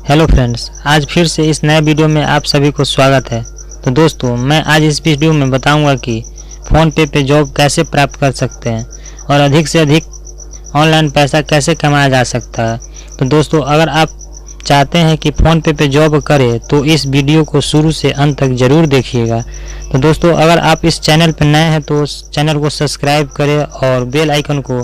Hello friends, आज फिर से इस नए वीडियो में आप सभी को स्वागत है। तो दोस्तों, मैं आज इस वीडियो में बताऊंगा कि फ़ोन पे जॉब कैसे प्राप्त कर सकते हैं और अधिक से अधिक ऑनलाइन पैसा कैसे कमाया जा सकता है। तो दोस्तों, अगर आप चाहते हैं कि फ़ोन पे जॉब करें तो इस वीडियो को शुरू से अंत तक ज़रूर देखिएगा। तो दोस्तों, अगर आप इस चैनल पर नए हैं तो उस चैनल को सब्सक्राइब करें और बेल आइकन को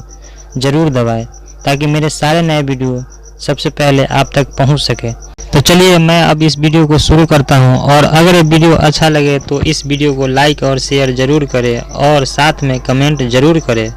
ज़रूर दबाएँ ताकि मेरे सारे नए वीडियो सबसे पहले आप तक पहुंच सके। तो चलिए मैं अब इस वीडियो को शुरू करता हूं और अगर ये वीडियो अच्छा लगे तो इस वीडियो को लाइक और शेयर ज़रूर करें और साथ में कमेंट ज़रूर करें।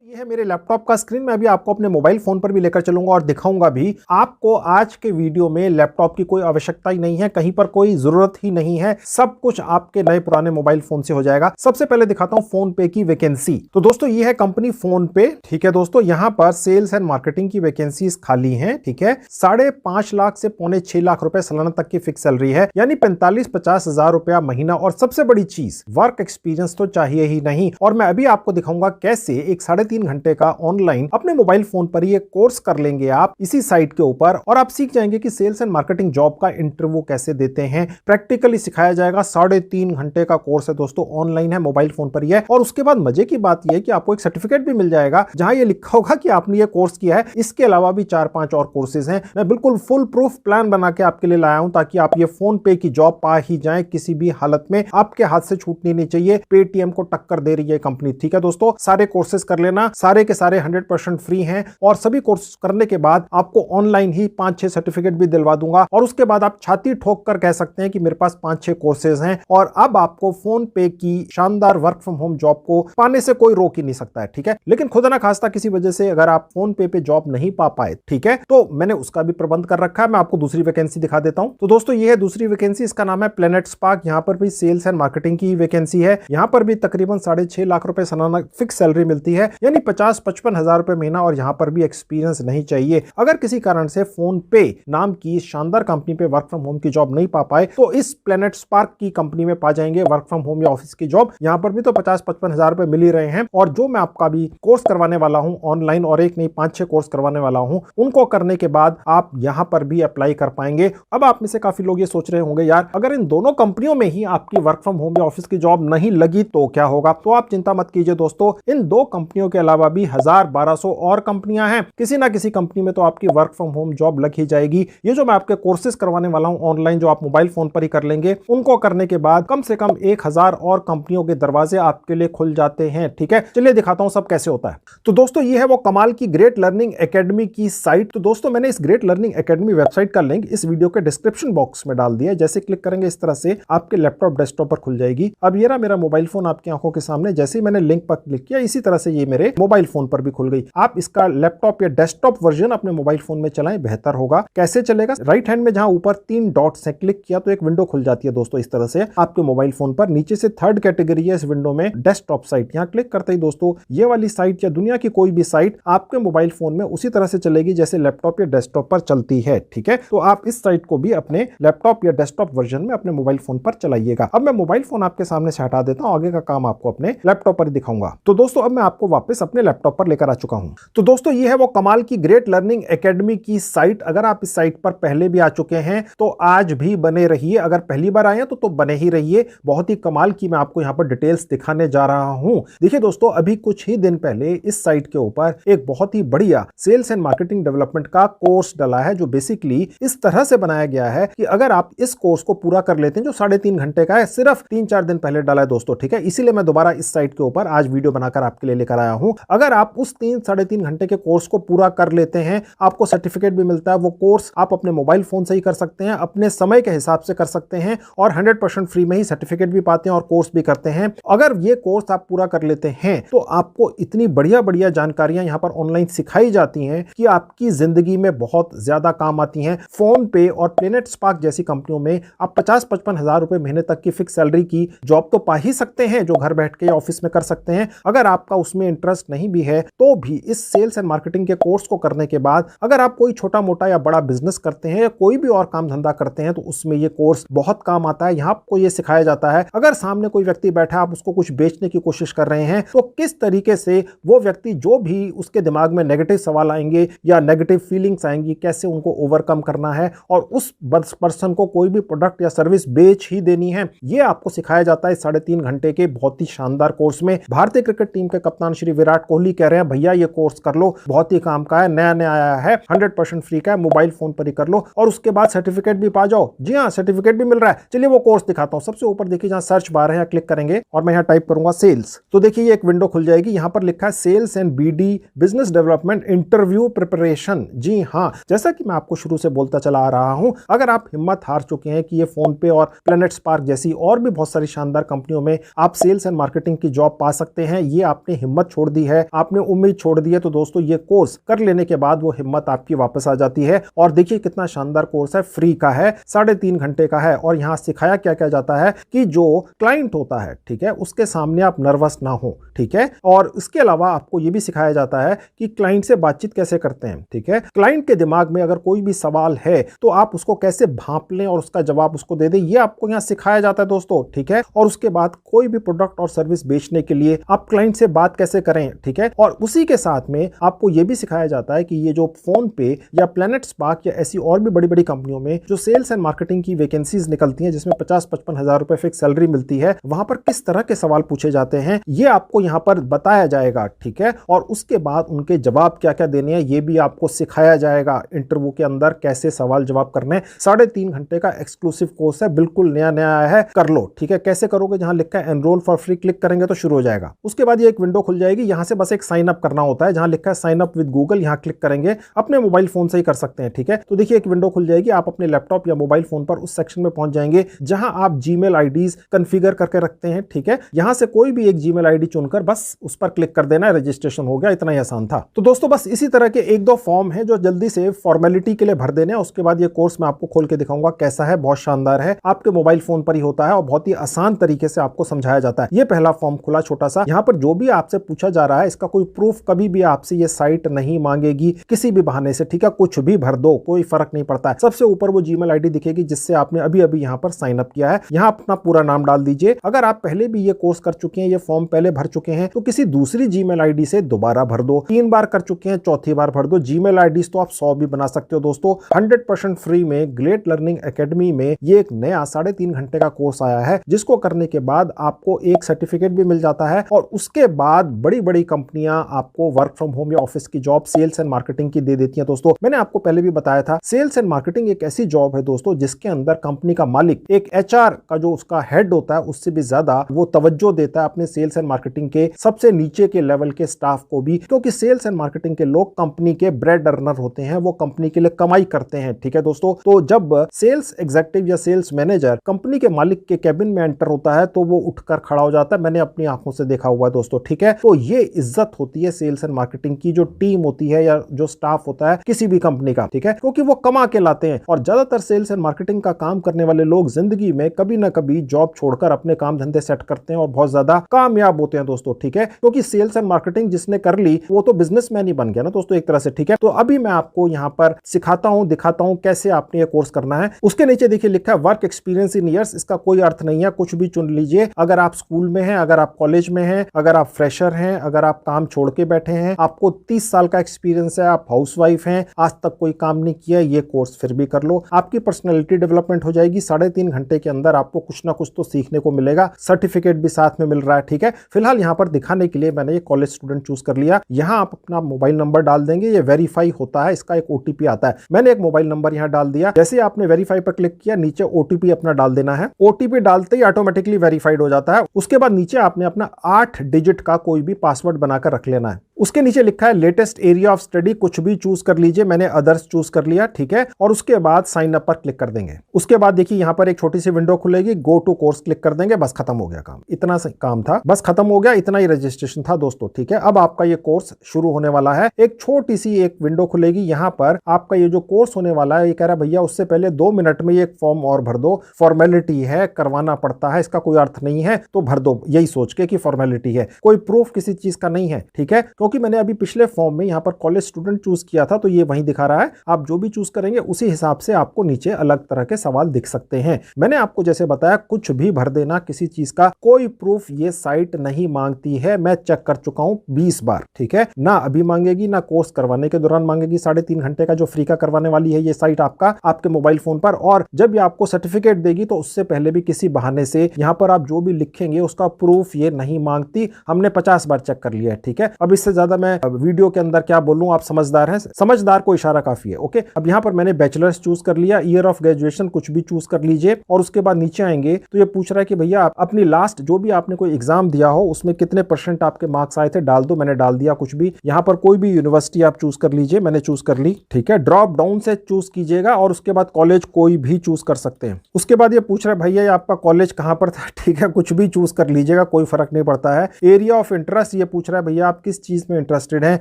है मेरे लैपटॉप का स्क्रीन। मैं अभी आपको अपने मोबाइल फोन पर भी लेकर चलूंगा और दिखाऊंगा भी। आपको आज के वीडियो में लैपटॉप की कोई आवश्यकता ही नहीं है, कहीं पर कोई जरूरत ही नहीं है, सब कुछ आपके नए पुराने मोबाइल फोन से हो जाएगा। सबसे पहले दिखाता हूं फोन पे की वैकेंसी। तो दोस्तों, ये है कंपनी फोन पे। ठीक है दोस्तों, यहां पर सेल्स एंड मार्केटिंग की वैकेंसीज खाली हैं। ठीक है, 5.5 लाख से 6.25 लाख रुपए सालाना तक की फिक्स सैलरी है, यानी 45-50 हजार रुपया महीना। और सबसे बड़ी चीज, वर्क एक्सपीरियंस तो चाहिए ही नहीं। और मैं अभी आपको दिखाऊंगा कैसे एक 3.5 घंटे का ऑनलाइन अपने मोबाइल फोन पर ये कोर्स कर लेंगे आप इसी साइट के ऊपर, और आप सीख जाएंगे कि सेल्स एंड मार्केटिंग जॉब का इंटरव्यू कैसे देते हैं। प्रैक्टिकली सिखाया जाएगा। 3.5 घंटे का कोर्स है दोस्तों, ऑनलाइन है, मोबाइल फोन पर ही है। और उसके बाद मजे की बात यह है कि आपको एक सर्टिफिकेट भी मिल जाएगा जहां ये लिखा होगा कि आपने ये कोर्स किया है। इसके अलावा भी 4-5 और कोर्सेज हैं। मैं बिल्कुल फुल प्रूफ प्लान बना के आपके लिए लाया हूं ताकि आप ये फोन पे की जॉब पा ही जाएं किसी भी हालत में। आपके हाथ से छूटनी नहीं चाहिए। पेटीएम को टक्कर दे रही है कंपनी। ठीक है दोस्तों, सारे कोर्सेज कर लेना, सारे के सारे 100% फ्री हैं। और सभी कोर्स करने के बाद आपको ऑनलाइन ही 5-6 सर्टिफिकेट भी दिलवा दूंगा। और उसके बाद आप छाती ठोक कर कह सकते हैं कि मेरे पास 5-6 कोर्सेज हैं और अब आपको फोन पे की शानदार वर्क फ्रॉम होम जॉब को पाने से कोई रोक ही नहीं सकता है। ठीक है, लेकिन खुदा ना खास्ता किसी वजह से अगर आप फोन पे जॉब नहीं पा पाए, ठीक है, तो मैंने उसका भी प्रबंध कर रखा है। मैं आपको दूसरी वैकेंसी दिखा देता हूं। तो दोस्तों, ये है दूसरी वैकेंसी। इसका नाम है प्लेनेट स्पार्क। यहां पर भी सेल्स एंड मार्केटिंग की वैकेंसी है। यहां पर भी तकरीबन 6.5 लाख रुपए सालाना फिक्स सैलरी मिलती है, यानी 50-55 हजार रुपए महीना। और यहां पर भी एक्सपीरियंस नहीं चाहिए। अगर किसी कारण से फोन पे नाम की शानदार कंपनी पे वर्क फ्रॉम होम की जॉब नहीं पा पाए तो इस प्लेनेट स्पार्क की कंपनी में पा जाएंगे वर्क फ्रॉम होम या ऑफिस की जॉब। यहां पर भी तो 50-55 हजार रुपए मिल ही रहे हैं। और जो मैं आपका भी कोर्स करवाने वाला हूं ऑनलाइन, और एक नहीं 5-6 कोर्स करवाने वाला हूं, उनको करने के बाद आप यहां पर भी अप्लाई कर पाएंगे। अब आप में से काफी लोग ये सोच रहे होंगे, यार अगर इन दोनों कंपनियों में ही आपकी वर्क फ्रॉम होम या ऑफिस की जॉब नहीं लगी तो क्या होगा? तो आप चिंता मत कीजिए दोस्तों, इन दो कंपनियों के अलावा भी 1000-1200 और कंपनियां हैं। किसी ना किसी कंपनी में तो आपकी वर्क फ्रॉम होम जॉब लग ही जाएगी। ये जो मैं आपके कोर्सेज करवाने वाला हूं ऑनलाइन, जो आप मोबाइल फोन पर ही कर लेंगे, उनको करने के बाद कम से कम 1000 और कंपनियों के दरवाजे आपके लिए खुल जाते हैं। ठीक है, चलिए दिखाता हूं सब कैसे होता है। तो दोस्तों, ये है वो कमाल की ग्रेट लर्निंग एकेडमी की साइट। तो दोस्तों, मैंने इस ग्रेट लर्निंग एकेडमी वेबसाइट का लिंक इस वीडियो के डिस्क्रिप्शन बॉक्स में डाल दिया है। जैसे क्लिक करेंगे इस तरह से आपके लैपटॉप डेस्कटॉप पर खुल जाएगी। अब ये रहा मेरा मोबाइल फोन आपकी आंखों के सामने। जैसे ही मैंने लिंक पर क्लिक किया, इसी तरह से ये मेरे मोबाइल फोन पर भी खुल गई। आप इसका लैपटॉप या डेस्कटॉप वर्जन अपने मोबाइल फोन में चलाएं, बेहतर होगा। कैसे चलेगा? राइट हैंड में जहां ऊपर 3 डॉट्स हैं, क्लिक किया तो एक विंडो खुल जाती है दोस्तों इस तरह से आपके मोबाइल फोन पर। नीचे से 3rd कैटेगरी है इस विंडो में, डेस्कटॉप साइट। यहां क्लिक करते ही दोस्तों ये वाली साइट या दुनिया की कोई भी साइट आपके मोबाइल फोन में उसी तरह से चलेगी जैसे लैपटॉप या डेस्कटॉप पर चलती है। ठीक है, तो आप इस साइट को भी अपने लैपटॉप या डेस्कटॉप वर्जन में अपने मोबाइल फोन पर चलाइएगा। अब मैं मोबाइल फोन आपके सामने से हटा देता हूं, आगे का काम आपको अपने लैपटॉप पर दिखाऊंगा। तो दोस्तों, अब मैं आपको वापस अपने लैपटॉप पर लेकर आ चुका हूं। तो दोस्तों, ये है वो कमाल की ग्रेट लर्निंग एकेडमी की साइट। अगर आप इस साइट पर पहले भी आ चुके हैं तो आज भी बने रहिए। अगर पहली बार आए हैं तो बने ही रहिए। बहुत ही कमाल की मैं आपको यहां पर डिटेल्स दिखाने जा रहा हूं। देखिए दोस्तों, अभी कुछ ही दिन पहले इस साइट के ऊपर एक बहुत ही बढ़िया सेल्स एंड मार्केटिंग डेवलपमेंट का कोर्स डला है, जो बेसिकली इस तरह से बनाया गया है कि अगर आप इस कोर्स को पूरा कर लेते हैं, जो 3.5 घंटे का है, सिर्फ 3-4 दिन पहले डाला है दोस्तों। ठीक है, इसीलिए मैं दोबारा इस साइट के ऊपर आज वीडियो बनाकर आपके लिए लेकर आया हूं। अगर आप उस 3-3.5 घंटे के कोर्स को पूरा कर लेते हैं, आपको सर्टिफिकेट भी मिलता है। वो कोर्स आप अपने मोबाइल फोन से ही कर सकते हैं, अपने समय के हिसाब से कर सकते हैं, और 100% फ्री में ही सर्टिफिकेट भी पाते हैं और कोर्स भी करते हैं। अगर ये कोर्स आप पूरा कर लेते हैं तो आपको इतनी बढ़िया बढ़िया जानकारियां यहां पर ऑनलाइन सिखाई जाती हैं कि आपकी जिंदगी में बहुत ज्यादा काम आती हैं। फोन पे और प्लेनेट स्पार्क जैसी कंपनियों में आप 50-55 हजार रुपए महीने तक की फिक्स सैलरी की जॉब तो पा ही सकते हैं, जो घर बैठ के ऑफिस में कर सकते हैं। अगर आपका उसमें इंटरेस्ट नहीं भी है तो भी इस सेल्स एंड मार्केटिंग के कोर्स को करने के बाद अगर आप कोई छोटा मोटा या बड़ा बिजनेस करते हैं या कोई भी और काम धंधा करते हैं तो उसमें ये कोर्स बहुत काम आता है। यहाँ आपको ये सिखाया जाता है अगर सामने कोई व्यक्ति बैठा, आप उसको कुछ बेचने की कोशिश कर रहे हैं तो किस तरीके से वो व्यक्ति जो भी उसके दिमाग में नेगेटिव सवाल आएंगे या नेगेटिव फीलिंग्स आएंगी, कैसे उनको ओवरकम करना है और उस पर्सन को कोई भी प्रोडक्ट या सर्विस बेच ही देनी है। ये आपको सिखाया जाता है 3.5 घंटे के बहुत ही शानदार कोर्स में। भारतीय क्रिकेट टीम के कप्तान श्री विराट कोहली कह रहे हैं भैया ये कोर्स कर लो, बहुत ही काम का है, नया नया आया है, 100% फ्री का है, मोबाइल फोन पर ही कर लो और उसके बाद सर्टिफिकेट भी पा जाओ। जी हाँ, सर्टिफिकेट भी मिल रहा है। चलिए वो कोर्स दिखाता हूं। सबसे ऊपर देखिए जहां सर्च बार है, यहाँ क्लिक करेंगे और मैं यहाँ टाइप करूंगा सेल्स, तो देखिए ये एक विंडो खुल जाएगी। यहाँ पर लिखा है sales and BD business development interview preparation. जी हाँ, जैसा कि मैं आपको शुरू से बोलता चला आ रहा हूं, अगर आप हिम्मत हार चुके हैं कि ये फोन पे और प्लैनेट स्पार्क जैसी और भी बहुत सारी शानदार कंपनियों में आप सेल्स एंड मार्केटिंग की जॉब पा सकते हैं, ये आपने हिम्मत छोड़ दी है, आपने उम्मीद छोड़ दी है, तो दोस्तों ये कोर्स कर लेने के बाद वो हिम्मत आपकी वापस आ जाती है। और देखिए कितना शानदार कोर्स है, फ्री का है, 3.5 घंटे का है। और यहां सिखाया क्या क्या जाता है कि जो क्लाइंट होता है, ठीक है, उसके सामने आप नर्वस ना हो, ठीक है। और इसके अलावा आपको यह भी सिखाया जाता है कि क्लाइंट से बातचीत कैसे करते हैं, ठीक है। क्लाइंट के दिमाग में अगर कोई भी सवाल है तो आप उसको कैसे भांप लें और उसका जवाब उसको दे दें, ये आपको यहां सिखाया जाता है दोस्तों, ठीक है। और उसके बाद कोई भी प्रोडक्ट और सर्विस बेचने के लिए आप क्लाइंट से बात कैसे करें, ठीक है। और उसी के साथ में आपको यह भी सिखाया जाता है कि ये जो फोन पे या प्लैनेट स्पार्क या ऐसी और भी बड़ी बड़ी कंपनियों में जो सेल्स एंड मार्केटिंग की वैकेंसीज निकलती हैं जिसमें 50-55 हजार रुपए फिक्स सैलरी मिलती है, वहां पर किस तरह के सवाल पूछे जाते हैं ये आपको यहां पर बताया जाएगा, ठीक है। और उसके बाद उनके जवाब क्या क्या देने हैं ये भी आपको सिखाया जाएगा इंटरव्यू के अंदर, कैसे सवाल जवाब करने। 3.5 घंटे का एक्सक्लूसिव कोर्स है, बिल्कुल नया नया आया है, कर लो, ठीक है। कैसे करोगे, जहां लिखा है एनरोल फॉर फ्री क्लिक करेंगे तो शुरू हो जाएगा। उसके बाद ये एक विंडो खुल जाएगी, यहां से बस एक साइन अप करना होता है, जहां लिखा है साइन अप विद गूगल, यहां क्लिक करेंगे, अपने मोबाइल फोन से ही कर सकते हैं, ठीक है। तो देखिए एक विंडो खुल जाएगी, आप अपने लैपटॉप या मोबाइल फोन पर उस सेक्शन में पहुंच जाएंगे जहां आप जीमेल आईडीज कॉन्फ़िगर करके रखते हैं, ठीक है। यहां से कोई भी एक जीमेल आईडी चुनकर बस उस पर क्लिक कर देना है, रजिस्ट्रेशन हो गया, इतना ही आसान था। तो दोस्तों बस इसी तरह के 1-2 फॉर्म है जो जल्दी से फॉर्मेलिटी के लिए भर देने हैं। उसके बाद ये कोर्स मैं आपको खोल के दिखाऊंगा कैसा है, बहुत शानदार है, आपके मोबाइल फोन पर ही होता है और बहुत ही आसान तरीके से आपको समझाया जाता है। ये पहला फॉर्म खुला छोटा सा, यहां पर जो भी आपसे पूछा जा रहा है इसका कोई प्रूफ कभी भी आपसे ये साइट नहीं मांगेगी किसी भी बहाने से, ठीक है। कुछ भी भर दो, कोई फर्क नहीं पड़ता है। सबसे ऊपर वो जीमेल आईडी दिखेगी जिससे आपने अभी अभी यहां पर साइन अप किया है, यहां अपना पूरा नाम डाल दीजिए। अगर आप पहले भी ये कोर्स कर चुके हैं, ये फॉर्म पहले भर चुके हैं तो किसी दूसरी जीमेल आईडी से दोबारा भर दो। 3 बार कर चुके हैं, चौथी बार भर दो। जीमेल आईडीज तो आप 100 भी बना सकते हो दोस्तों। 100% फ्री में ग्रेट लर्निंग एकेडमी में ये एक नया 3.5 घंटे का कोर्स आया है जिसको करने के बाद आपको एक सर्टिफिकेट भी मिल जाता है और उसके बाद बड़ी बड़ी कंपनियां आपको वर्क फ्रॉम होम या ऑफिस की जॉब सेल्स एंड मार्केटिंग की दे देती हैं दोस्तों। मैंने आपको पहले भी बताया था, सेल्स एंड मार्केटिंग एक ऐसी जॉब है दोस्तों जिसके अंदर कंपनी का मालिक एक एचआर का जो उसका हेड होता है उससे भी ज्यादा वो तवज्जो देता है अपने सेल्स एंड मार्केटिंग के सबसे नीचे के लेवल के स्टाफ को भी, क्योंकि सेल्स एंड मार्केटिंग के लोग कंपनी के ब्रेड अर्नर होते हैं, वो कंपनी के लिए कमाई करते हैं, ठीक है दोस्तों। तो जब सेल्स एग्जीक्यूटिव या सेल्स मैनेजर कंपनी के मालिक के कैबिन में एंटर होता है तो वो उठकर खड़ा हो जाता है, मैंने अपनी आंखों से देखा हुआ है दोस्तों, ठीक है। तो ये इज्जत होती है सेल्स एंड मार्केटिंग की, जो टीम होती है या जो स्टाफ होता है किसी भी कंपनी का, ठीक है, क्योंकि वो कमा के लाते हैं। और ज्यादातर सेल्स एंड मार्केटिंग का काम करने वाले लोग जिंदगी में कभी ना कभी जॉब छोड़कर अपने काम धंधे सेट करते हैं और बहुत ज्यादा कामयाब होते हैं दोस्तों, ठीक है। क्योंकि सेल्स एंड मार्केटिंग जिसने कर ली वो तो बिजनेसमैन ही बन गया ना दोस्तों एक तरह से, ठीक है। तो अभी मैं आपको यहां पर सिखाता हूं, दिखाता हूं कैसे आपने ये कोर्स करना है। उसके नीचे देखिए लिखा है वर्क एक्सपीरियंस इन ईयर्स, इसका कोई अर्थ नहीं है, कुछ भी चुन लीजिए। अगर आप स्कूल में हैं, अगर आप कॉलेज में हैं, अगर आप फ्रेशर हैं, अगर आप काम छोड़ के बैठे हैं, आपको 30 साल का एक्सपीरियंस है, आप हाउसवाइफ हैं, आज तक कोई काम नहीं किया, ये कोर्स फिर भी कर लो। आपकी पर्सनैलिटी डेवलपमेंट हो जाएगी। 3.5 घंटे के अंदर आपको कुछ ना कुछ तो सीखने को मिलेगा, सर्टिफिकेट भी साथ में मिल रहा है, ठीक है। फिलहाल यहां पर दिखाने के लिए मैंने ये कॉलेज स्टूडेंट चूज कर लिया। यहां आप अपना मोबाइल नंबर डाल देंगे, ये वेरीफाई होता है, इसका एक ओटीपी आता है। मैंने एक मोबाइल नंबर यहां डाल दिया। जैसे आपने वेरीफाई पर क्लिक किया, नीचे ओटीपी अपना डाल देना है। ओटीपी डालते ही ऑटोमेटिकली वेरीफाइड हो जाता है। उसके बाद नीचे आपने अपना 8 डिजिट का कोई भी पासवर्ड बनाकर रख लेना है। उसके नीचे लिखा है लेटेस्ट एरिया ऑफ स्टडी, कुछ भी चूज कर लीजिए, मैंने अदर्स चूज कर लिया, ठीक है। और उसके बाद साइन अप पर क्लिक कर देंगे। उसके बाद देखिए यहां पर एक छोटी सी विंडो खुलेगी, गो टू कोर्स क्लिक कर देंगे, बस खत्म हो गया काम। इतना काम था, बस खत्म हो गया, इतना ही रजिस्ट्रेशन था दोस्तों, ठीक है। अब आपका ये कोर्स शुरू होने वाला है। एक छोटी सी एक विंडो खुलेगी, यहां पर आपका ये जो कोर्स होने वाला है, ये कह रहा है भैया उससे पहले 2 मिनट में ये एक फॉर्म और भर दो, फॉर्मेलिटी है, करवाना पड़ता है, इसका कोई अर्थ नहीं है तो भर दो, यही सोच के कि फॉर्मेलिटी है, कोई प्रूफ किसी चीज का नहीं है, ठीक है। क्योंकि मैंने अभी पिछले फॉर्म में यहाँ पर कॉलेज स्टूडेंट चूज किया था तो ये वहीं दिखा रहा है। आप जो भी चूज करेंगे उसी हिसाब से आपको नीचे अलग तरह के सवाल दिख सकते हैं। मैंने आपको जैसे बताया कुछ भी भर देना, किसी चीज का कोई प्रूफ ये साइट नहीं मांगती है। मैं चेक कर चुका हूं 20 बार, ठीक है। ना अभी मांगेगी ना कोर्स करवाने के दौरान मांगेगी। 3.5 घंटे का जो फ्री का करवाने वाली है ये साइट आपका आपके मोबाइल फोन पर, और जब ये आपको सर्टिफिकेट देगी तो उससे पहले भी किसी बहाने से यहां पर आप जो भी लिखेंगे उसका प्रूफ ये नहीं मांगती। हमने 50 बार चेक कर लिया है, ठीक है। अब इससे ज्यादा मैं वीडियो के अंदर क्या बोलूं, आप समझदार हैं, समझदार को इशारा काफी है, ओके। अब यहां पर मैंने बैचलर्स चूज कर लिया, ईयर ऑफ ग्रेजुएशन कुछ भी चूज कर लीजिए, और उसके बाद नीचे आएंगे तो ये पूछ रहा है कि भैया आप अपनी लास्ट जो भी आपने कोई एग्जाम दिया हो उसमें कितने % आपके मार्क्स आए थे, डाल दो। मैंने डाल दिया कुछ भी। यहां पर कोई भी यूनिवर्सिटी आप चूज कर लीजिए, मैंने चूज कर ली, ठीक है। ड्रॉप डाउन से चूज कीजिएगा और उसके बाद कॉलेज कोई भी चूज कर सकते हैं। उसके बाद ये पूछ रहा है भैया आपका कॉलेज कहां पर था, ठीक है, कुछ भी चूज कर लीजिएगा, कोई फर्क नहीं पड़ता है। एरिया ऑफ इंटरेस्ट ये पूछ रहा है भैया आप किस चीज में इंटरेस्टेड हैं।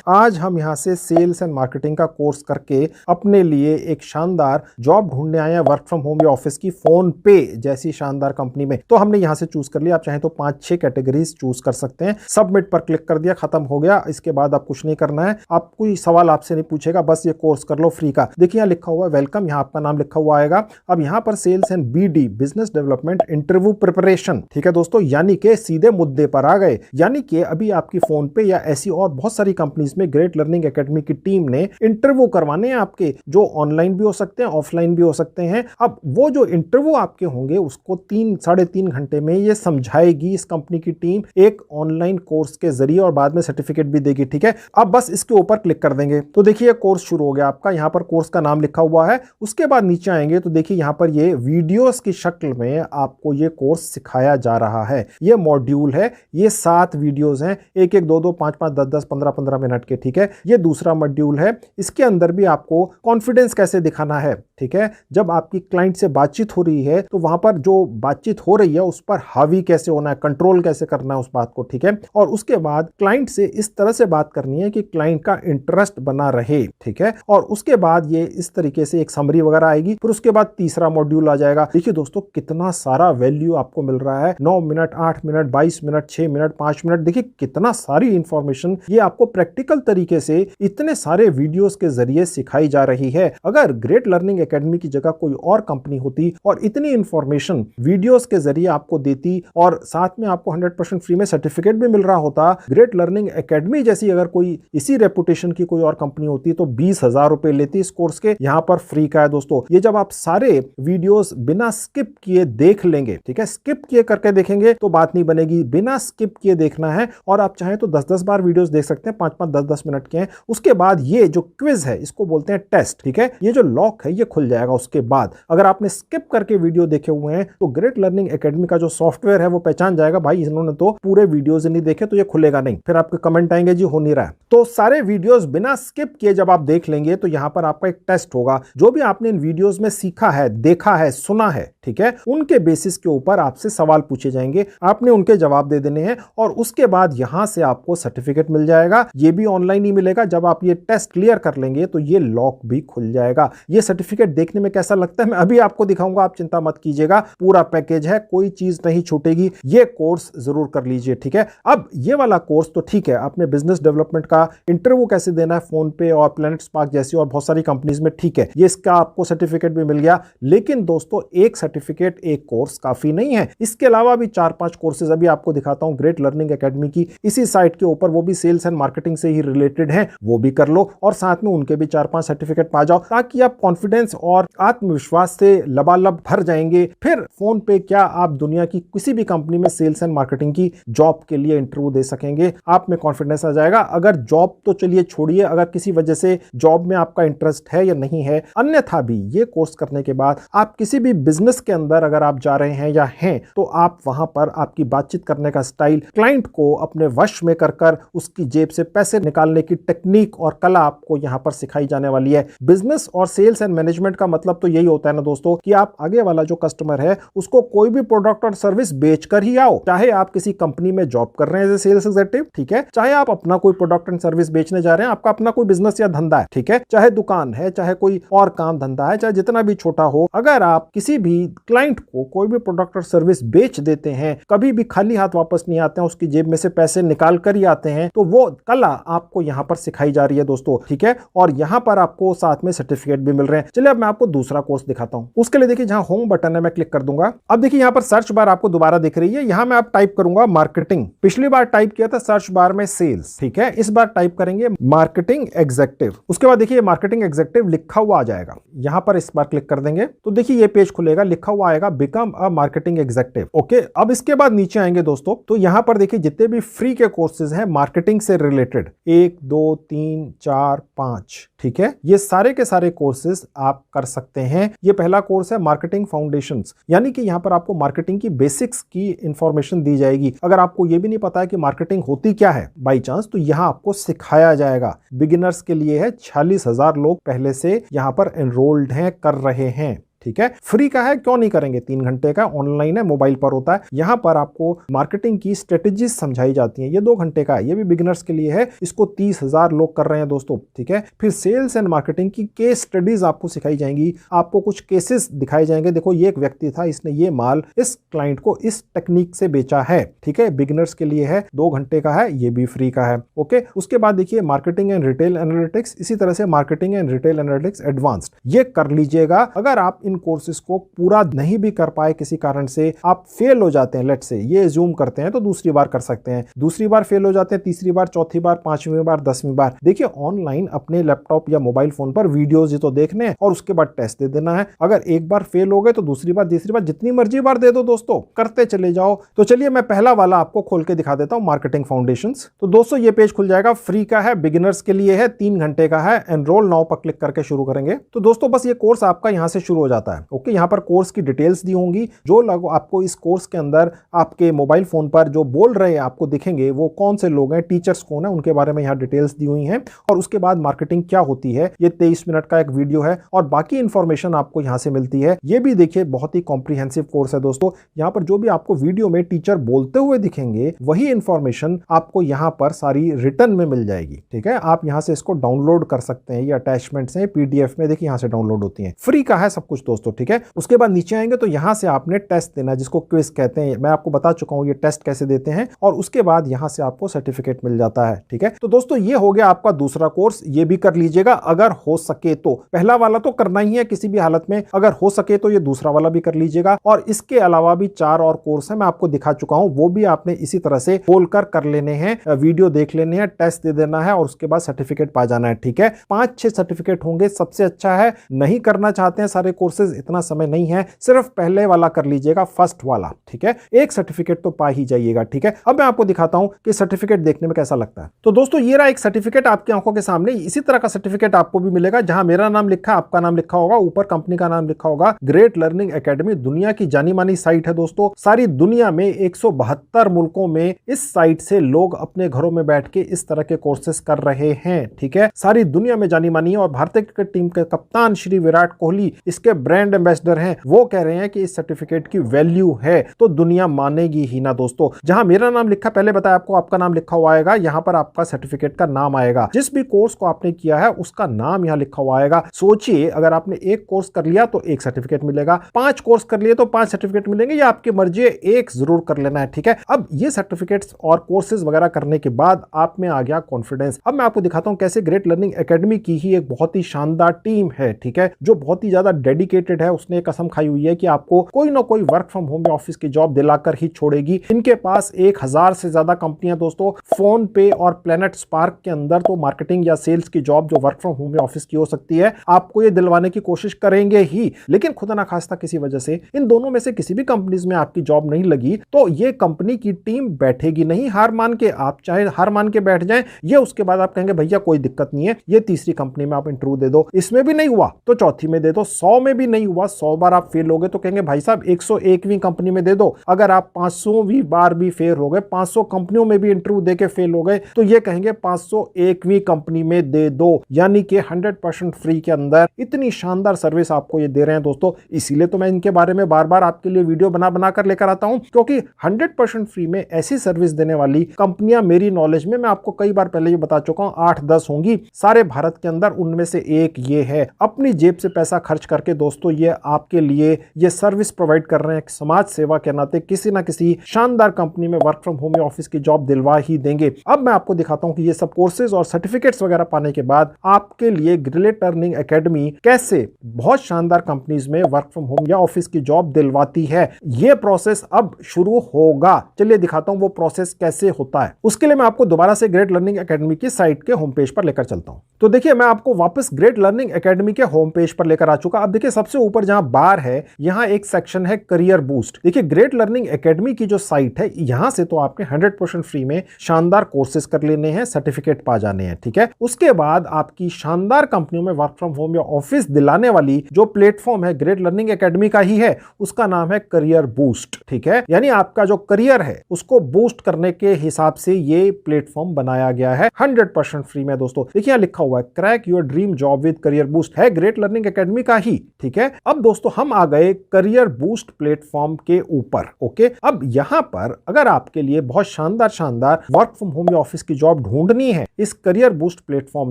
आज हम यहां से सेल्स एंड मार्केटिंग का कोर्स करके अपने लिए एक शानदार जॉब ढूंढने आए हैं, वर्क फ्रॉम होम या ऑफिस की, फोन पे जैसी शानदार कंपनी में। तो हमने यहां से चूज कर लिया। आप चाहें तो 5-6 कैटेगरीज चूज कर सकते हैं। सबमिट पर क्लिक कर दिया, खत्म हो गया। इसके बाद आप कुछ नहीं करना है, आप कोई सवाल आपसे नहीं पूछेगा, बस ये कोर्स कर लो फ्री का। देखिए यहाँ लिखा हुआ है वेलकम, यहाँ आपका नाम लिखा हुआ आएगा। अब यहाँ पर sales and BD business development interview preparation, ठीक है दोस्तों, यानी कि सीधे मुद्दे पर आ गए। यानी कि अभी आपकी फोन पे या ऐसी और बहुत सारी कंपनीज में ग्रेट लर्निंग एकेडमी की टीम ने इंटरव्यू करवाने हैं आपके, जो ऑनलाइन भी हो सकते हैं ऑफलाइन भी हो सकते हैं। अब वो जो इंटरव्यू आपके होंगे उसको 3-3.5 घंटे में ये समझाएगी इस कंपनी की टीम एक ऑनलाइन कोर्स के जरिए, और बाद में सर्टिफिकेट भी देगी, ठीक है। अब बस इसके ऊपर क्लिक कर देंगे तो देखिए कोर्स शुरू हो गया आपका। यहाँ पर कोर्स का नाम लिखा हुआ है। उसके बाद नीचे आएंगे तो देखिए यहाँ पर ये वीडियोस की शक्ल में आपको ये कोर्स सिखाया जा रहा है। ये मॉड्यूल है, ये 7 वीडियोस हैं, 1-1, 2-2, 5-5, 10-10, 15-15 मिनट के, ठीक है। ये दूसरा मॉड्यूल है। इसके अंदर भी आपको कॉन्फिडेंस कैसे दिखाना है, ठीक है। जब आपकी क्लाइंट से बातचीत हो रही है तो वहां पर जो बातचीत हो रही है उस पर हावी कैसे होना है, कंट्रोल कैसे करना है उस बात को, ठीक है। और उसके बाद क्लाइंट से इस तरह से बात करनी है कि क्लाइंट का इंटरेस्ट बना रहे, ठीक है। और उसके बाद ये इस तरीके से एक समरी वगैरह आएगी। फिर उसके बाद तीसरा मॉड्यूल आ जाएगा। देखिए दोस्तों कितना सारा वैल्यू आपको मिल रहा है। 9 minute, 8 minute, 22 minute, 6 minute, 5 minute, देखिए कितना सारी इंफॉर्मेशन ये आपको प्रैक्टिकल तरीके से इतने सारे वीडियोस के जरिए सिखाई जा रही है। अगर ग्रेट लर्निंग एकेडमी की जगह कोई और कंपनी होती और इतनी इंफॉर्मेशन वीडियोस के जरिए आपको देती और साथ में आपको 100% फ्री में सर्टिफिकेट भी मिल रहा होता, ग्रेट लर्निंग एकेडमी जैसी अगर कोई इसी रेपुटेशन की कोई और कंपनी होती तो 20,000 रुपए लेती इस कोर्स के। यहां पर फ्री का है दोस्तों। ये जब आप सारे वीडियोस बिना स्किप किए देख लेंगे, ठीक है, स्किप किए करके देखेंगे तो बात नहीं बनेगी, बिना स्किप किए देखना है। और आप चाहें तो 10-10 बार वीडियोस देख सकते हैं, 5-5, 10-10 मिनट के हैं। उसके बाद ये जो क्विज है इसको बोलते हैं टेस्ट, ठीक है। ये जो लॉक है ये खुल जाएगा। उसके बाद अगर आपने स्किप करके वीडियो देखे हुए हैं तो ग्रेट लर्निंग एकेडमी का जो सॉफ्टवेयर है वो पहचान जाएगा, भाई इन्होंने तो पूरे वीडियोस नहीं देखे, तो ये खुलेगा नहीं। फिर आपके कमेंट आएंगे जी हो नहीं रहा है। तो सारे वीडियोस बिना स्किप किए जब आप देख लेंगे तो यहां पर आपका एक टेस्ट होगा। जो भी आपने इन वीडियोस में सीखा है, देखा है, सुना है, ठीक है, उनके बेसिस के ऊपर आपसे सवाल पूछे जाएंगे, आपने उनके जवाब दे देने हैं और उसके बाद यहां से आपको सर्टिफिकेट मिल जाएगा। ये भी ऑनलाइन ही मिलेगा। जब आप ये टेस्ट क्लियर कर लेंगे तो ये लॉक भी खुल जाएगा। ये सर्टिफिकेट देखने में कैसा लगता है मैं अभी आपको दिखाऊंगा, आप चिंता मत कीजिएगा, पूरा पैकेज है, कोई चीज नहीं छूटेगी। ये कोर्स जरूर कर लीजिए, ठीक है। अब ये वाला कोर्स तो ठीक है, आपने बिजनेस डेवलपमेंट का इंटरव्यू कैसे देना है फोन पे और प्लैनेट स्पार्क जैसी और बहुत सारी कंपनीज में, ठीक है, ये इसका आपको सर्टिफिकेट भी मिल गया। लेकिन दोस्तों एक सर्टिफिकेट, एक कोर्स काफी नहीं है। इसके अलावा भी 4-5 कोर्सेज अभी आपको दिखाता हूं ग्रेट लर्निंग एकेडमी की इसी साइट के ऊपर, वो भी सेल्स एंड मार्केटिंग से ही रिलेटेड है, वो भी कर लो और साथ में उनके भी 4-5 सर्टिफिकेट पा जाओ, ताकि आप कॉन्फिडेंस और आत्मविश्वास से लबालब भर जाएंगे। फिर फोन पे क्या आप दुनिया की किसी भी कंपनी में सेल्स एंड मार्केटिंग की जॉब के लिए इंटरव्यू दे सकेंगे। आप में कॉन्फिडेंस आ जाएगा। अगर जॉब तो चलिए छोड़िए, अगर किसी वजह से जॉब में आपका इंटरेस्ट है या नहीं है, अन्यथा भी ये कोर्स करने के बाद आप किसी भी बिजनेस के अंदर अगर आप जा रहे हैं या हैं तो आप वहां पर आपकी बातचीत करने का स्टाइल, क्लाइंट को अपने वश में कर उसकी जेब से पैसे निकालने की टेक्निक और कला आपको यहां पर सिखाई जाने वाली है। बिजनेस और सेल्स एंड मैनेजमेंट मैनेजमेंट का मतलब तो यही होता है ना दोस्तों कि आप आगे वाला जो कस्टमर है उसको कोई भी प्रोडक्ट और सर्विस बेचकर ही आओ। चाहे आप किसी कंपनी में जॉब कर रहे हैं एज ए सेल्स एग्जीक्यूटिव, ठीक है, चाहे आप अपना कोई प्रोडक्ट एंड सर्विस बेचने जा रहे हैं, आपका अपना कोई बिजनेस या धंधा है, ठीक है, चाहे दुकान है, चाहे कोई और काम धंधा है, चाहे जितना भी छोटा हो, अगर आप किसी भी क्लाइंट को कोई भी प्रोडक्ट और सर्विस बेच देते हैं, कभी भी खाली हाथ वापस नहीं आते हैं, उसकी जेब में से पैसे निकाल कर ही आते हैं, तो वो कला आपको यहां पर सिखाई जा रही है दोस्तों, ठीक है। और यहां पर आपको साथ में सर्टिफिकेट भी मिल रहे हैं। चलिए अब मैं आपको दूसरा कोर्स दिखाता हूं। उसके लिए देखिए जहां होम बटन है मैं क्लिक कर दूंगा। अब देखिए यहां पर सर्च बार आपको दोबारा दिख रही है, यहां मैं आप टाइप करूंगा मार्केटिंग। पिछली बार टाइप किया था सर्च बार में सेल्स, ठीक है, इस बार टाइप करेंगे मार्केटिंग एग्जीक्यूटिव। उसके बाद देखिए मार्केटिंग एग्जीक्यूटिव लिखा हुआ आ जाएगा, यहां पर इस बार क्लिक कर देंगे तो देखिए ये पेज खुलेगा, लिखा हुआ आएगा become a marketing executive. Okay, अब इसके बाद नीचे आएंगे दोस्तों तो यहां पर देखिए जितने भी फ्री के कोर्सेज हैं मार्केटिंग से रिलेटेड 1 2 3 4 5, ठीक है, ये सारे के सारे कोर्सेज आप कर सकते हैं। ये पहला कोर्स है मार्केटिंग फाउंडेशंस, यानी कि यहां पर आपको मार्केटिंग की बेसिक्स की इंफॉर्मेशन दी जाएगी। अगर आपको ये भी नहीं पता है कि मार्केटिंग होती क्या है बाई चांस, तो यहां आपको सिखाया जाएगा। बिगिनर्स के लिए है, 46,000 लोग पहले से यहां पर एनरोल्ड हैं, कर रहे हैं, ठीक है। फ्री का है, क्यों नहीं करेंगे, 3 घंटे का ऑनलाइन है, मोबाइल पर होता है। यहां पर आपको मार्केटिंग की स्ट्रेटेजीज समझाई जाती हैं। ये 2 घंटे का है, ये भी बिगिनर्स के लिए है, इसको 30,000 लोग कर रहे हैं दोस्तों, ठीक है। फिर सेल्स एंड मार्केटिंग की केस स्टडीज आपको सिखाई जाएंगी, आपको कुछ केसेस दिखाए जाएंगे। देखो ये एक व्यक्ति था, इसने ये माल इस क्लाइंट को इस टेक्निक से बेचा है, ठीक है, बिगिनर्स के लिए है, 2 घंटे का है, ये भी फ्री का है। ओके, उसके बाद देखिए मार्केटिंग एंड रिटेल एनालिटिक्स, इसी तरह से marketing and retail analytics advanced, ये कर लीजिएगा। अगर आप इन कोर्सेज को पूरा नहीं भी कर पाए, किसी कारण से आप फेल हो जाते हैं, लेट्स से ये अज्यूम करते हैं, तो दूसरी बार कर सकते हैं। दूसरी बार फेल हो जाते हैं, तीसरी बार, चौथी बार, 5वीं बार, 10वीं बार, देखिए ऑनलाइन अपने लैपटॉप या मोबाइल फोन पर वीडियोज ही तो देखने हैं और उसके बाद टेस्ट दे देना है। अगर एक बार फेल हो गए तो दूसरी बार, तीसरी बार, जितनी मर्जी बार दे दो दोस्तों, करते चले जाओ। तो चलिए मैं पहला वाला आपको खोल के दिखा देता हूं, मार्केटिंग फाउंडेशंस। तो दोस्तों ये पेज खुल जाएगा, फ्री का है, बिगिनर्स के लिए है, 3 घंटे का है। एनरोल नाउ पर क्लिक करके शुरू करेंगे तो दोस्तों बस ये कोर्स आपका यहां से शुरू हो जाता है। ओके, यहां पर कोर्स की डिटेल्स दी होंगी, जो लोग आपको इस कोर्स के अंदर आपके मोबाइल फोन पर जो बोल रहे हैं आपको दिखेंगे, वो कौन से लोग हैं, टीचर्स कौन है, उनके बारे में यहां डिटेल्स दी हुई हैं। और उसके बाद मार्केटिंग क्या होती है, ये 23 मिनट का एक वीडियो है और बाकी इंफॉर्मेशन आपको यहां से मिलती है। ये भी देखिए बहुत ही कॉम्प्रिहेंसिव कोर्स है दोस्तों। यहां पर जो भी आपको वीडियो में टीचर बोलते हुए दिखेंगे, वही इंफॉर्मेशन आपको यहां पर सारी रिटर्न में मिल जाएगी, ठीक है। आप यहां से इसको डाउनलोड कर सकते हैं, ये अटैचमेंट्स हैं पीडीएफ में, देखिए यहां से डाउनलोड होती हैं। फ्री का है सब कुछ दोस्तों, ठीक है। उसके बाद नीचे आएंगे तो यहां से आपने टेस्ट देना, जिसको क्विज कहते हैं। मैं आपको बता चुका हूं ये टेस्ट कैसे देते हैं, और उसके बाद यहां से आपको सर्टिफिकेट मिल जाता है, ठीक है। तो दोस्तों ये हो गया आपका दूसरा कोर्स, ये भी कर लीजिएगा अगर हो सके तो। पहला वाला तो करना ही है किसी भी हालत में, अगर हो सके तो ये दूसरा वाला भी कर लीजिएगा। और इसके अलावा भी 4 और कोर्स है, मैं आपको दिखा चुका हूं, वो भी आपने इसी तरह से खोलकर कर लेने हैं, वीडियो देख लेने हैं, टेस्ट दे देना है और उसके बाद सर्टिफिकेट पा जाना है, ठीक है। 5-6 सर्टिफिकेट होंगे, सबसे अच्छा है। नहीं करना चाहते हैं सारे कोर्सेज, इतना समय नहीं है, सिर्फ पहले वाला कर लीजिएगा, फर्स्ट वाला, ठीक है। एक सर्टिफिकेट तो पा ही जाइएगा, ठीक है। अब मैं आपको दिखाता हूं कि सर्टिफिकेट देखने में कैसा लगता है। तो दोस्तों ये रहा एक सर्टिफिकेट आपकी आंखों के सामने। इसी तरह का सर्टिफिकेट आपको भी मिलेगा, जहां मेरा नाम लिखा, आपका नाम लिखा होगा, ऊपर कंपनी का नाम लिखा होगा, ग्रेट लर्निंग एकेडमी। दुनिया की जानी मानी साइट है दोस्तों, सारी दुनिया में 172 मुल्कों में इस साइट से लोग अपने घरों में बैठ के इस तरह के कोर्सेज कर रहे हैं, ठीक है। सारी दुनिया में जानी मानी है और भारतीय क्रिकेट टीम के कप्तान श्री विराट कोहली इसके ब्रांड एम्बेसडर हैं। वो कह रहे हैं कि इस सर्टिफिकेट की वैल्यू है तो दुनिया मानेगी ही ना दोस्तों। जहां मेरा नाम लिखा, पहले बताया आपको, आपका नाम लिखा हुआ आएगा, यहां पर आपका सर्टिफिकेट का नाम आएगा। जिस भी कोर्स को आपने किया है उसका नाम यहां लिखा हुआ आएगा। सोचिए अगर आपने 1 कोर्स कर लिया तो 1 सर्टिफिकेट मिलेगा, 5 कोर्स कर लिए तो 5 सर्टिफिकेट मिलेंगे, ये आपकी मर्जी है, 1 जरूर कर लेना है, ठीक है। अब ये सर्टिफिकेट्स और कोर्सेज वगैरह करने के बाद आप में आ गया कॉन्फिडेंस। अब मैं आपको दिखाता हूं कैसे ग्रेट लर्निंग एकेडमी की ही एक बहुत ही शानदार टीम है, ठीक है, जो बहुत ही ज्यादा डेडिकेटेड है। उसने कसम खाई हुई है कि आपको कोई ना कोई वर्क फ्रॉम होम या ऑफिस की जॉब दिलाकर ही छोड़ेगी। इनके पास 1000 से ज्यादा कंपनियां दोस्तों, फोन पे और प्लैनेट स्पार्क के अंदर तो मार्केटिंग या सेल्स की जॉब जो वर्क फ्रॉम होम या ऑफिस की हो सकती है, आपको ये दिलवाने की कोशिश करेंगे ही। लेकिन खुदा ना खास्ता किसी वजह से इन दोनों में से किसी भी कंपनीज में आपकी जॉब नहीं लगी तो ये कंपनी की टीम बैठेगी नहीं हार मान के। आप चाहे हार मान के बैठ जाएं, ये उसके बाद आप कहेंगे भैया कोई दिक्कत नहीं है, ये तीसरी कंपनी में आप इंटरव्यू दे दो, इसमें भी नहीं हुआ तो चौथी में दे दो, 100 में भी भी नहीं हुआ, 100 बार आप फेल हो गए तो कहेंगे भाई साहब 101वीं कंपनी में दे दो। अगर आप 500वीं बार भी फेल हो गए, 500 कंपनियों में भी इंटरव्यू देके फेल हो गए, तो ये कहेंगे 501वीं कंपनी में दे दो। यानी कि 100% फ्री के अंदर इतनी शानदार सर्विस आपको ये दे रहे हैं दोस्तों। इसीलिए तो मैं इनके बारे में बार बार आपके लिए वीडियो बना कर लेकर आता हूं, क्योंकि 100% फ्री में ऐसी सर्विस देने वाली कंपनियां मेरी नॉलेज में, मैं आपको कई बार पहले ये बता चुका हूं, 8-10 होंगी सारे भारत के अंदर, उनमें से एक ये है। अपनी जेब से पैसा खर्च करके दोस्तों ये आपके लिए ये सर्विस प्रोवाइड कर रहे हैं। समाज सेवा के नाते किसी ना किसी शानदार कंपनी में वर्क फ्रॉम होम या ऑफिस की जॉब दिलवा ही देंगे। अब मैं आपको दिखाता हूं कि ये सब कोर्सेज और सर्टिफिकेट्स वगैरह पाने के बाद आपके लिए ग्रेट लर्निंग एकेडमी कैसे बहुत शानदार कंपनीज में वर्क फ्रॉम होम या ऑफिस की जॉब दिलवाती है। ये प्रोसेस अब शुरू होगा। चलिए दिखाता हूं वो प्रोसेस कैसे होता है। उसके लिए मैं आपको दोबारा से ग्रेट लर्निंग एकेडमी की साइट के होम पेज पर लेकर चलता हूं। तो देखिए मैं आपको वापस ग्रेट लर्निंग एकेडमी के होम पेज पर लेकर आ चुका। अब देखिए सबसे ऊपर जहां बार है, यहां एक सेक्शन है करियर बूस्ट। देखिए ग्रेट लर्निंग एकेडमी की जो साइट है, यहां से तो आपके 100% फ्री में शानदार कोर्सेज कर लेने हैं, सर्टिफिकेट पा जाने हैं, ठीक है। उसके बाद आपकी शानदार कंपनियों में वर्क फ्रॉम होम या ऑफिस दिलाने वाली जो प्लेटफॉर्म है ग्रेट लर्निंग एकेडमी का ही है, उसका नाम है करियर बूस्ट, ठीक है। यानी आपका जो करियर है उसको बूस्ट करने के हिसाब से ये प्लेटफॉर्म बनाया गया है 100% फ्री में दोस्तों। देखिए लिखा हुआ है crack your dream job with career boost, है ग्रेट लर्निंग एकेडमी का ही, ठीक है। अब दोस्तों हम आ गए करियर बूस्ट प्लेटफॉर्म के ऊपर, ओके। अब यहां पर अगर आपके लिए बहुत शानदार वर्क फ्रॉम होम या ऑफिस की जॉब ढूंढनी है इस करियर बूस्ट प्लेटफॉर्म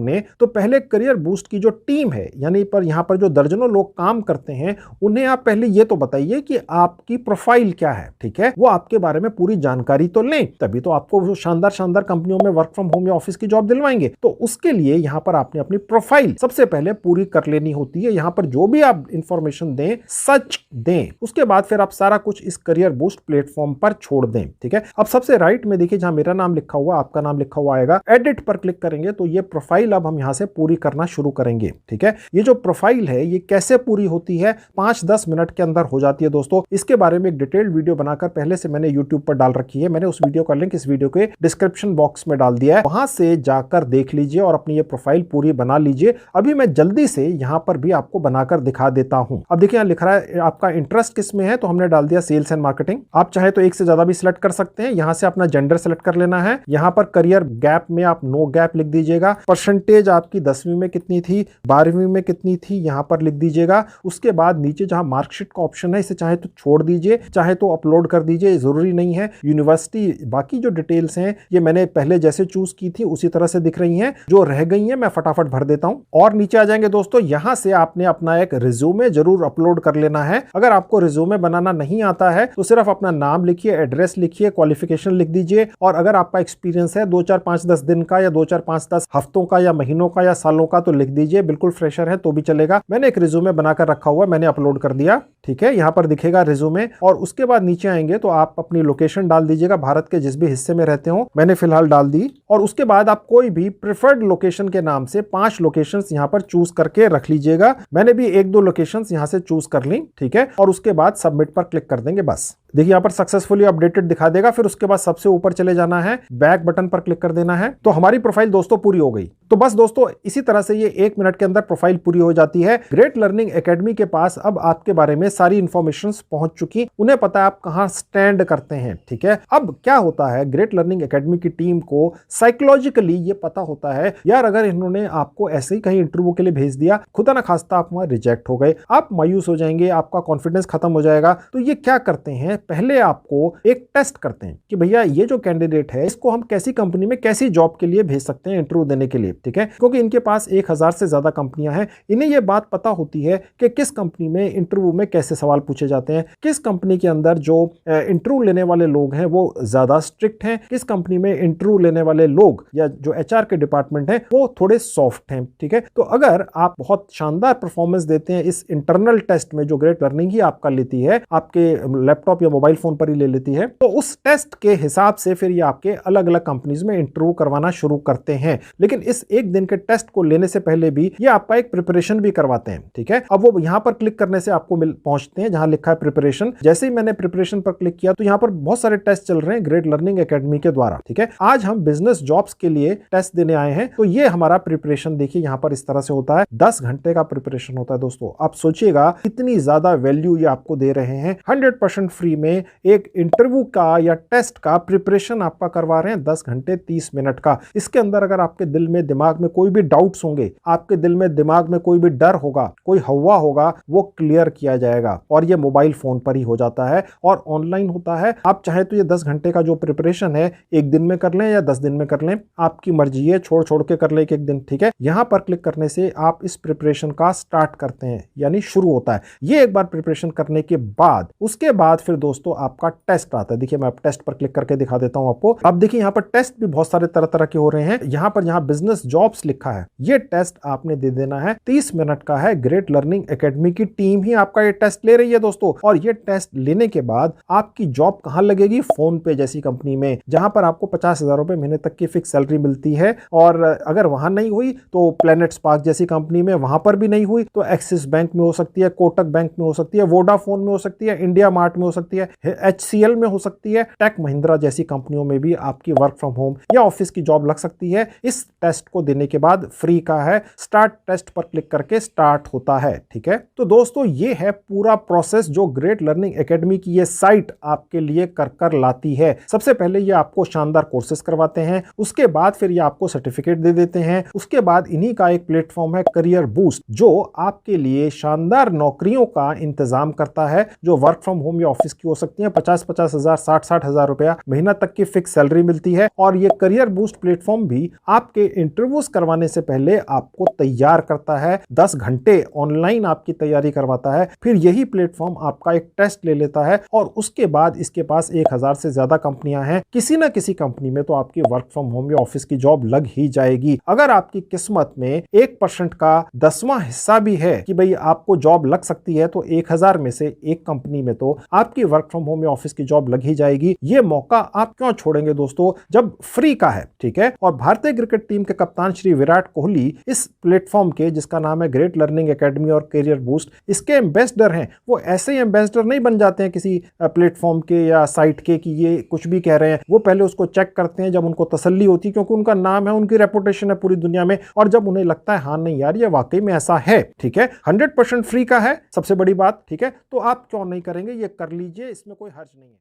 ने, तो पहले करियर बूस्ट की जो टीम है, यानी पर यहां पर जो दर्जनों लोग काम करते हैं, उन्हें आप पहले ये तो बताइए कि आपकी प्रोफाइल क्या है, ठीक है। वो आपके बारे में पूरी जानकारी तो लें, तभी तो आपको वो शानदार कंपनियों में वर्क फ्रॉम होम या ऑफिस की जॉब दिलवाएंगे। तो उसके लिए यहां पर आपने अपनी प्रोफाइल सबसे पहले पूरी कर लेनी होती है। यहां पर जो भी आप इंफॉर्मेशन दें सच दें, उसके बाद फिर आप सारा कुछ इस करियर बूस्ट प्लेटफॉर्म पर छोड़ दें, ठीक है। अब सबसे राइट में देखिए जहां मेरा नाम लिखा हुआ, आपका नाम लिखा हुआ आएगा, एडिट पर क्लिक करेंगे तो ये प्रोफाइल अब हम यहां से पूरी करना शुरू करेंगे, ठीक है। ये जो प्रोफाइल है ये कैसे पूरी होती है, 5-10 मिनट के अंदर हो जाती है दोस्तों। इसके बारे में एक डिटेल्ड वीडियो बनाकर पहले से मैंने YouTube पर डाल रखी है। मैंने उस वीडियो का लिंक इस वीडियो के डिस्क्रिप्शन बॉक्स में डाल दिया है, वहां से जाकर देख लीजिए और अपनी ये प्रोफाइल पूरी बना लीजिए। अभी मैं जल्दी से यहां पर भी आपको बनाकर दिखा देता हूं। अब देखिए यहां लिख रहा है आपका इंटरेस्ट किस में है, तो हमने डाल दिया सेल्स एंड मार्केटिंग। आप चाहे तो एक से ज्यादा भी सिलेक्ट कर सकते हैं। यहां से अपना जेंडर सेलेक्ट कर लेना है। यहां पर करियर गैप में आप नो गैप लिख दीजिएगा। परसेंटेज आपकी 10वीं में कितनी थी, 12वीं में कितनी थी, यहां पर लिख दीजिएगा। उसके बाद नीचे जहां मार्कशीट का ऑप्शन है, इसे चाहे तो छोड़ दीजिए, चाहे तो अपलोड कर दीजिए, जरूरी नहीं है। यूनिवर्सिटी, बाकी जो डिटेल्स हैं ये मैंने पहले जैसे चूज की थी उसी तरह से दिख रही हैं। जो रह गई हैं मैं फटाफट भर देता हूं। और नीचे आ जाएंगे दोस्तों, यहां से आपने अपना एक रिज्यूमे जरूर अपलोड कर लेना है। अगर आपको रिज्यूमे बनाना नहीं आता है तो सिर्फ अपना नाम लिखिए, एड्रेस लिखिए, क्वालिफिकेशन लिख दीजिए, और अगर आपका एक्सपीरियंस है 2, 4, 5, 10 दिन का या 2, 4, 5, 10 हफ्तों का या महीनों का या सालों का तो लिख दीजिए। बिल्कुल फ्रेशर है तो भी चलेगा। मैंने एक रिज्यूमे बनाकर रखा हुआ, मैंने अपलोड कर दिया, ठीक है। यहां पर दिखेगा रिज्यूमे, और उसके बाद नीचे आएंगे तो आप अपनी लोकेशन डाल दीजिएगा, भारत के जिस भी हिस्से में रहते हो। मैंने फिलहाल डाल दी। और उसके बाद आप कोई भी प्रेफर्ड लोकेशन के नाम से 5 लोकेशंस यहां पर चूज करके रख लीजिएगा। मैंने भी 1-2 लोकेशंस यहां से चूज कर ली, ठीक है। और उसके बाद सबमिट पर क्लिक कर देंगे। बस देखिए यहां पर सक्सेसफुली अपडेटेड दिखा देगा। फिर उसके बाद सबसे ऊपर चले जाना है, बैक बटन पर क्लिक कर देना है, तो हमारी प्रोफाइल दोस्तों पूरी हो गई। तो बस दोस्तों इसी तरह से ये 1 मिनट के अंदर प्रोफाइल पूरी हो जाती है। ग्रेट लर्निंग एकेडमी के पास अब आपके बारे में सारी इंफॉर्मेशन पहुंच चुकी, उन्हें पता है आप कहां स्टैंड करते हैं, ठीक है। अब क्या होता है, ग्रेट लर्निंग एकेडमी की टीम को साइकोलॉजिकली ये पता होता है यार, अगर इन्होंने आपको ऐसे ही कहीं इंटरव्यू के लिए भेज दिया, खुदा ना खास्ता आप वहां रिजेक्ट हो गए, आप मायूस हो जाएंगे, आपका कॉन्फिडेंस खत्म हो जाएगा। तो ये क्या करते हैं, पहले आपको एक टेस्ट करते हैं कि भैया ये जो कैंडिडेट है इसको हम कैसी कंपनी में कैसी जॉब के लिए भेज सकते हैं इंटरव्यू देने के लिए, ठीक है। क्योंकि इनके पास 1000 से ज्यादा कंपनियां हैं, इन्हें ये बात पता होती है कि किस कंपनी में इंटरव्यू में कैसे सवाल पूछे जाते हैं, किस कंपनी के अंदर जो इंटरव्यू लेने वाले लोग हैं वो ज्यादा स्ट्रिक्ट हैं, किस कंपनी में इंटरव्यू लेने वाले लोग या जो HR के डिपार्टमेंट हैं वो थोड़े सॉफ्ट हैं, ठीक है। तो अगर आप बहुत शानदार परफॉर्मेंस देते हैं इस इंटरनल टेस्ट में जो ग्रेट लर्निंग ही आपका लेती है, आपके लैपटॉप या मोबाइल फोन पर ही ले लेती है। तो उस टेस्ट के हिसाब से फिर ये आपके अलग अलग कंपनीज में इंटरव्यू करवाना शुरू करते हैं। लेकिन इस एक दिन के टेस्ट को लेने से पहले भी ये आपका एक प्रिपरेशन भी करवाते हैं, ठीक है। अब वो यहां पर क्लिक करने से आपको पहुंचते हैं जहां लिखा है प्रिपरेशन। जैसे ही मैंने प्रिपरेशन पर क्लिक किया तो यहां पर बहुत सारे टेस्ट चल रहे हैं ग्रेट लर्निंग एकेडमी के द्वारा, ठीक है। आज हम बिजनेस जॉब्स के लिए टेस्ट देने आए हैं। तो ये हमारा प्रिपरेशन देखिए यहां पर इस तरह से होता है। 10 घंटे का प्रिपरेशन होता है दोस्तों। आप सोचिएगा कितनी ज्यादा वैल्यू ये आपको दे रहे हैं। 100% फ्री में एक इंटरव्यू का या टेस्ट का प्रिपरेशन आपका करवा रहे हैं 10 घंटे 30 मिनट का। इसके अंदर अगर आपके दिल में दिमाग में कोई भी डाउट्स होंगे, आपके दिल में दिमाग में कोई भी डर होगा, कोई हवा होगा, वो क्लियर किया जाएगा। और ये मोबाइल फोन पर ही हो जाता है और ऑनलाइन होता है। आप चाहे तो ये 10 घंटे का जो प्रिपरेशन है एक दिन में कर लें या 10 दिन में कर लें, आपकी मर्जी है। छोड़ छोड़ के कर ले एक दिन, ठीक है। यहां पर क्लिक करने से आप इस प्रिपरेशन का स्टार्ट करते हैं, यानी शुरू होता है। ये एक बार प्रिपरेशन करने के बाद उसके बाद फिर दोस्तों आपका टेस्ट आता है। देखिए मैं अब टेस्ट पर क्लिक करके दिखा देता हूं आपको। अब देखिए यहां पर टेस्ट भी बहुत सारे तरह तरह के हो रहे हैं। यहां बिजनेस जॉब्स लिखा है। ये टेस्ट आपने दे देना है। 30 मिनट का है। ग्रेट लर्निंग एकेडमी की टीम ही आपका ये टेस्ट ले रही है दोस्तों। और ये टेस्ट लेने के बाद आपकी जॉब कहां लगेगी? फोन पे जैसी कंपनी में, जहां पर आपको 50,000 रुपए महीने तक की फिक्स सैलरी मिलती है। और अगर वहां नहीं हुई तो प्लैनेट स्पार्क जैसी कंपनी में, वहां पर भी नहीं हुई तो एक्सिस बैंक में हो सकती है, कोटक बैंक में हो सकती है, वोडाफोन में हो सकती है, इंडिया मार्ट में हो सकती है, HCL में हो सकती है, टेक महिंद्रा जैसी कंपनियों में भी आपकी वर्क फ्रॉम होम या ऑफिस की जॉब लग सकती है। इस टेस्ट को देने के बाद फ्री का है। स्टार्ट टेस्ट पर क्लिक करके स्टार्ट होता है, ठीक है। तो दोस्तों ये है पूरा प्रोसेस जो ग्रेट लर्निंग एकेडमी की ये साइट आपके लिए कर लाती है। सबसे पहले ये आपको शानदार कोर्सेज करवाते हैं, उसके बाद फिर ये आपको सर्टिफिकेट दे देते हैं। उसके बाद इन्हीं का एक प्लेटफॉर्म है करियर बूस्ट, जो आपके लिए शानदार नौकरियों का इंतजाम करता है, जो वर्क फ्रॉम होम या ऑफिस की हो सकती है। 50-50 हजार 60-60 हजार रुपया महीना तक की फिक्स सैलरी मिलती है। और ये करियर बूस्ट प्लेटफॉर्म भी आपके इंटरव्यूज करवाने से पहले आपको तैयार करता है। 10 घंटे ऑनलाइन आपकी तैयारी करवाता है। फिर यही प्लेटफॉर्म आपका एक टेस्ट ले लेता है और उसके बाद इसके पास 1000 से ज्यादा कंपनियां हैं। किसी ना किसी कंपनी में तो आपकी वर्क फ्रॉम होम या ऑफिस की जॉब लग ही जाएगी। अगर आपकी किस्मत में 1% का 10वां हिस्सा भी है कि भाई आपको जॉब लग सकती है, तो 1000 में से एक कंपनी में तो आपकी वर्क फ्रॉम होम या ऑफिस की जॉब लग ही जाएगी। ये मौका आप क्यों छोड़ेंगे दोस्तों, जब फ्री का है, ठीक है। और भारतीय क्रिकेट टीम के कप्तान श्री विराट कोहली इस प्लेटफॉर्म के, जिसका नाम है ग्रेट लर्निंग एकेडमी और करियर बूस्ट, इसके एम्बेसडर हैं। वो ऐसे ही एम्बेसडर नहीं बन जाते हैं किसी प्लेटफॉर्म के या साइट के कि ये कुछ भी कह रहे हैं। वो पहले उसको चेक करते हैं, जब उनको तसल्ली होती है, क्योंकि उनका नाम है, उनकी रेपुटेशन है पूरी दुनिया में, और जब उन्हें लगता है हाँ नहीं यार ये वाकई में ऐसा है, ठीक है। 100% फ्री का है, सबसे बड़ी बात, ठीक है। तो आप क्यों नहीं करेंगे, ये कर लीजिए, इसमें कोई हर्ज नहीं है।